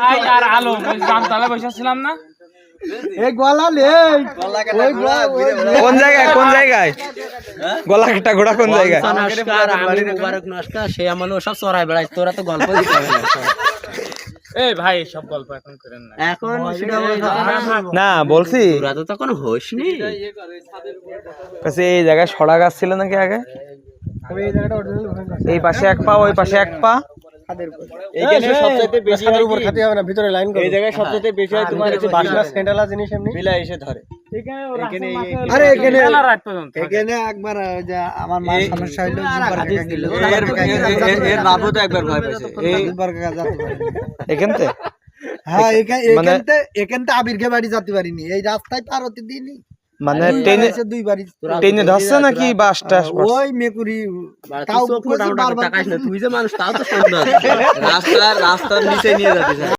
আর আলো জামতলা বসেছিলাম না এই গলা লে কোন জায়গায় গলা কাটা ঘোড়া কোন জায়গায়? নমস্কার, আমি মুবারক নমস্কার। সে আমলে সব চড়াই বেড়াই, তোরা তো গল্প দিতে হবে না। এই ভাই সব গল্প এখন করেন না এখন সেটা না বলছি তোরা তো তখন হোসনি। কাছে এই জায়গায় সড়া গাছ ছিল নাকি আগে? এই জায়গাটা অরিজিনাল এই পাশে এক পা, ওই পাশে এক পা। এইখানে সবচেয়ে বেশি হয় উপর খাতে হবে না, ভিতরে লাইন করো। এই জায়গায় সবচেয়ে বেশি হয় তোমার হচ্ছে বাসনা সেন্টালা জিনিস এমনি বিলা এসে ধরে। এখানে আরে এখানে রাত পর্যন্ত এখানে একবার যে আমার মা সমস্যা হইলো এর বাবু তো একবার ভয় পেয়েছে। দুবার কাকা যেতে পারে এখানতে হ্যাঁ এখানতে আবিরকে বাড়ি যেতে পারিনি, এই রাস্তায় পার হতে দিইনি। মানে ট্রেনে ধরছে নাকি বাসটা? ওই মেকুরি তাও চোখ মোটামুটি তাকাইস না, তুই যে মানুষ তাও তো সুন্দর। রাস্তার নিচে নিয়ে যাচ্ছে।